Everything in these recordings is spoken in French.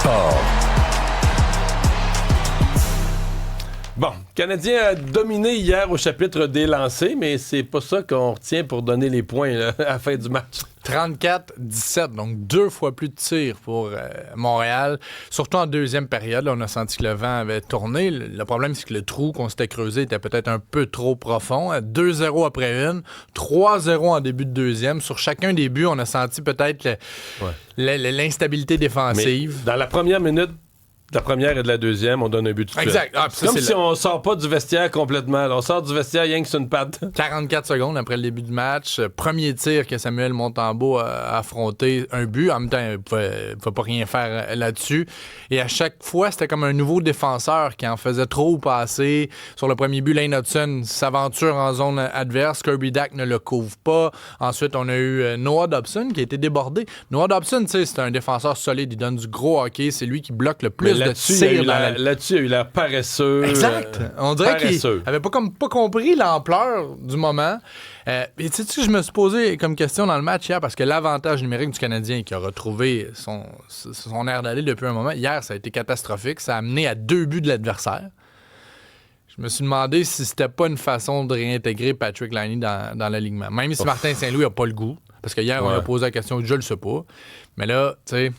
sport. Bon, le Canadien a dominé hier au chapitre des lancers, mais c'est pas ça qu'on retient pour donner les points là, à la fin du match. 34-17, donc 2 fois plus de tirs pour Montréal. Surtout en deuxième période, là, on a senti que le vent avait tourné. Le problème, c'est que le trou qu'on s'était creusé était peut-être un peu trop profond. 2-0 après une, 3-0 en début de deuxième. Sur chacun des buts, on a senti peut-être l'instabilité défensive. Mais dans la première minute, de la première et de la deuxième, on donne un but tout de suite. Exact. Ah, c'est comme si on sort pas du vestiaire complètement. Là. On sort du vestiaire rien que sur une patte. 44 secondes après le début du match. Premier tir que Samuel Montembeault a affronté, un but. En même temps, il ne pouvait pas rien faire là-dessus. Et à chaque fois, c'était comme un nouveau défenseur qui en faisait trop passer. Sur le premier but, Lane Hudson s'aventure en zone adverse. Kirby Dack ne le couvre pas. Ensuite, on a eu Noah Dobson qui a été débordé. Noah Dobson, tu sais, c'est un défenseur solide. Il donne du gros hockey. C'est lui qui bloque le plus. Là-dessus, il a eu l'air paresseux. Exact. On dirait qu'il avait pas compris l'ampleur du moment. Et tu sais que je me suis posé comme question dans le match hier, parce que l'avantage numérique du Canadien qui a retrouvé son air d'aller depuis un moment, hier, ça a été catastrophique. Ça a amené à 2 buts de l'adversaire. Je me suis demandé si c'était pas une façon de réintégrer Patrick Laine dans l'alignement. Même si Martin Saint-Louis a pas le goût. Parce que hier, on a posé la question, je le sais pas. Mais là, tu sais...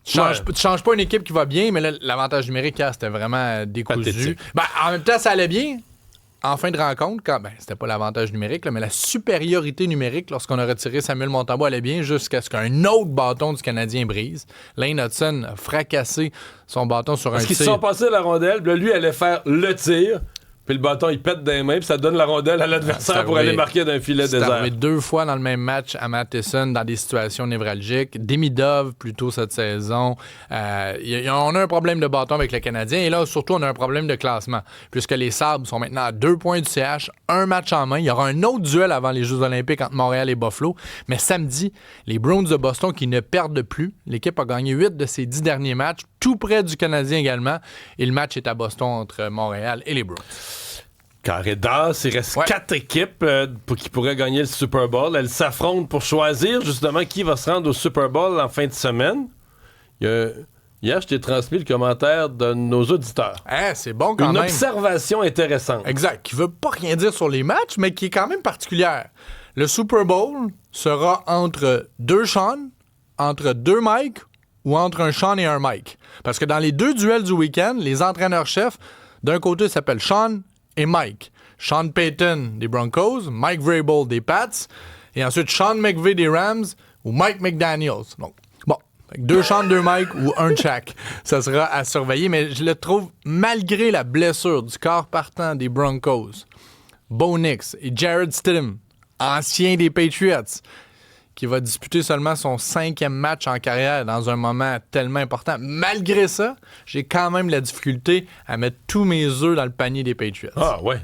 Tu changes pas une équipe qui va bien, mais là, l'avantage numérique, hier, c'était vraiment décousu. En même temps, ça allait bien. En fin de rencontre, c'était pas l'avantage numérique, là, mais la supériorité numérique, lorsqu'on a retiré Samuel Montembeault, allait bien jusqu'à ce qu'un autre bâton du Canadien brise. Lane Hudson a fracassé son bâton sur un tir. Parce qu'ils se sont passés la rondelle, puis là, lui allait faire le tir. Puis le bâton, il pète des mains, puis ça donne la rondelle à l'adversaire pour aller marquer d'un filet désert. C'est arrivé 2 fois dans le même match à Matheson dans des situations névralgiques. Demidov, plutôt cette saison. On a un problème de bâton avec le Canadien. Et là, surtout, on a un problème de classement. Puisque les Sabres sont maintenant à 2 points du CH, un match en main. Il y aura un autre duel avant les Jeux olympiques entre Montréal et Buffalo. Mais samedi, les Bruins de Boston qui ne perdent plus. L'équipe a gagné 8 de ses 10 derniers matchs, tout près du Canadien également. Et le match est à Boston entre Montréal et les Bruins. Carré d'as, il reste 4 équipes qui pourraient gagner le Super Bowl. Elles s'affrontent pour choisir justement qui va se rendre au Super Bowl en fin de semaine. Hier, je t'ai transmis le commentaire de nos auditeurs. C'est bon quand même. Une observation intéressante. Exact, qui veut pas rien dire sur les matchs, mais qui est quand même particulière. Le Super Bowl sera entre 2 Sean, entre 2 Mike ou entre un Sean et un Mike. Parce que dans les 2 duels du week-end, les entraîneurs-chefs, d'un côté, s'appellent Sean et Mike. Sean Payton des Broncos, Mike Vrabel des Pats, et ensuite Sean McVay des Rams ou Mike McDaniels. Donc, 2 Sean, 2 Mike ou un Shaq. Ça sera à surveiller, mais je le trouve, malgré la blessure du corps partant des Broncos, Bo Nix et Jared Stidham, ancien des Patriots, qui va disputer seulement son 5e match en carrière dans un moment tellement important. Malgré ça, j'ai quand même la difficulté à mettre tous mes œufs dans le panier des Patriots. Ah ouais.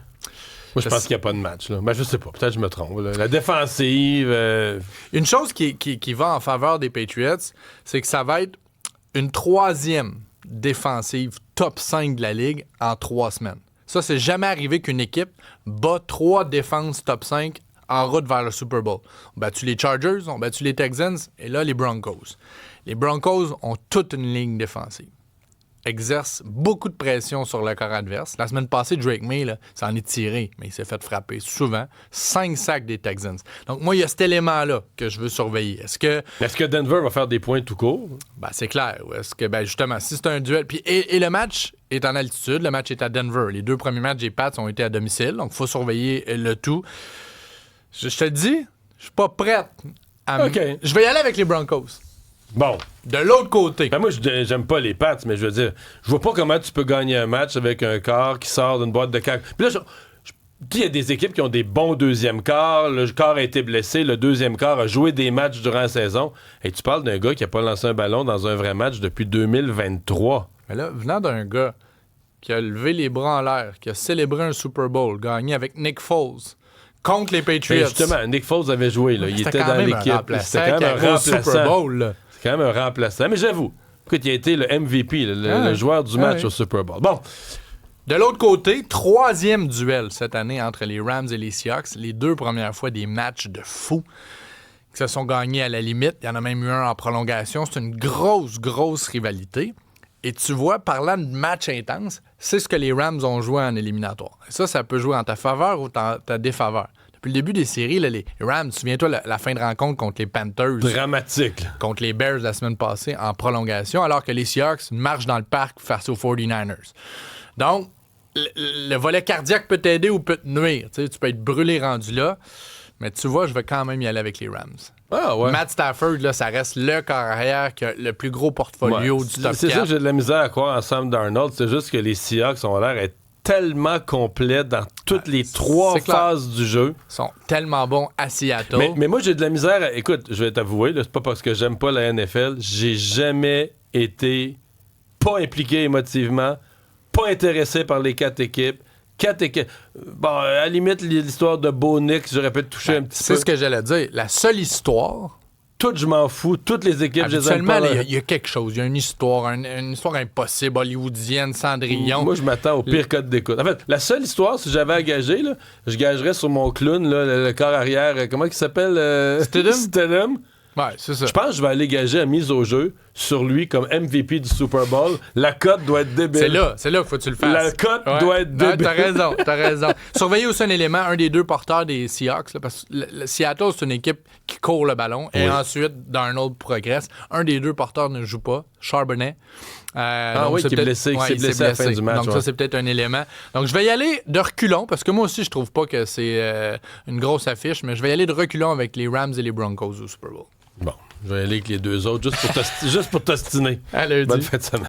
Moi, je pense qu'il n'y a pas de match. Là. Je sais pas. Peut-être que je me trompe. Là. La défensive... Une chose qui va en faveur des Patriots, c'est que ça va être une 3e défensive top 5 de la Ligue en 3 semaines. Ça, c'est jamais arrivé qu'une équipe bat 3 défenses top 5 en route vers le Super Bowl. On a battu les Chargers, on a battu les Texans, et là, les Broncos. Les Broncos ont toute une ligne défensive. Exercent beaucoup de pression sur le corps adverse. La semaine passée, Drake May, là, ça en est tiré, mais il s'est fait frapper souvent. 5 sacs des Texans. Donc, moi, il y a cet élément-là que je veux surveiller. Est-ce que Denver va faire des points tout court? C'est clair. Est-ce que, justement, si c'est un duel... Puis, et le match est en altitude. Le match est à Denver. Les 2 premiers matchs des Pats ont été à domicile. Donc, il faut surveiller le tout. Je te le dis, je suis pas prête à... OK. Je vais y aller avec les Broncos. Bon. De l'autre côté. Moi, j'aime pas les Pats, mais je veux dire, je vois pas comment tu peux gagner un match avec un quart qui sort d'une boîte de cac. Puis là, il y a des équipes qui ont des bons deuxièmes quarts. Le quart a été blessé. Le deuxième quart a joué des matchs durant la saison. Et tu parles d'un gars qui a pas lancé un ballon dans un vrai match depuis 2023. Mais là, venant d'un gars qui a levé les bras en l'air, qui a célébré un Super Bowl, gagné avec Nick Foles, contre les Patriots. Ben justement, Nick Foles avait joué. Là. Il était dans l'équipe. C'était quand même un remplaçant. Super Bowl, là. C'est quand même un remplaçant. Mais j'avoue, écoute, il a été le MVP, le joueur du match au Super Bowl. Bon. De l'autre côté, 3e duel cette année entre les Rams et les Seahawks. Les 2 premières fois des matchs de fou. qui se sont gagnés à la limite. Il y en a même eu un en prolongation. C'est une grosse rivalité. Et tu vois, parlant de match intense, c'est ce que les Rams ont joué en éliminatoire. Et ça peut jouer en ta faveur ou ta défaveur. Depuis le début des séries, là, les Rams, souviens-toi, la fin de rencontre contre les Panthers. Dramatique. Contre les Bears la semaine passée en prolongation, alors que les Seahawks marchent dans le parc face aux 49ers. Donc, le volet cardiaque peut t'aider ou peut te nuire. Tu peux être brûlé rendu là. Mais tu vois, je vais quand même y aller avec les Rams. Ah ouais. Matt Stafford, là, ça reste le corps arrière qui a le plus gros portfolio du top 4. C'est sûr que j'ai de la misère à croire en Sam Darnold. C'est juste que les Seahawks ont l'air d'être tellement complets dans toutes les trois phases du jeu. Ils sont tellement bons à Seattle. Mais moi, j'ai de la misère. Écoute, je vais t'avouer, là, c'est pas parce que j'aime pas la NFL. J'ai jamais été pas impliqué émotivement, pas intéressé par les 4 équipes. 4 équipes. Bon, à la limite, l'histoire de Bo Nix, j'aurais pu toucher un petit peu. C'est ce que j'allais dire. La seule histoire... Toutes, je m'en fous. Toutes les équipes, je les aime pas. Il y a quelque chose. Il y a une histoire impossible, hollywoodienne, Cendrillon. Moi, je m'attends au pire code d'écoute. En fait, la seule histoire, si j'avais à gager, là, je gagerais sur mon clown, là, le corps arrière. Comment il s'appelle? Stidham. Ouais, c'est ça. Je pense que je vais aller gager à mise au jeu sur lui comme MVP du Super Bowl. La cote doit être débile. C'est là qu'il faut que tu le fasses. La cote doit être débile. T'as raison. Surveillez aussi un élément, un des deux porteurs des Seahawks, là, parce que le Seattle, c'est une équipe qui court le ballon, et ensuite, Darnold progresse. Un des deux porteurs ne joue pas, Charbonnet. Qui est blessé, à la fin du match. Donc ça, c'est peut-être un élément. Donc je vais y aller de reculons, parce que moi aussi, je trouve pas que c'est une grosse affiche, mais je vais y aller de reculons avec les Rams et les Broncos au Super Bowl. Bon, je vais aller avec les deux autres, juste pour t'ostiner. Allez, bonne fin de semaine.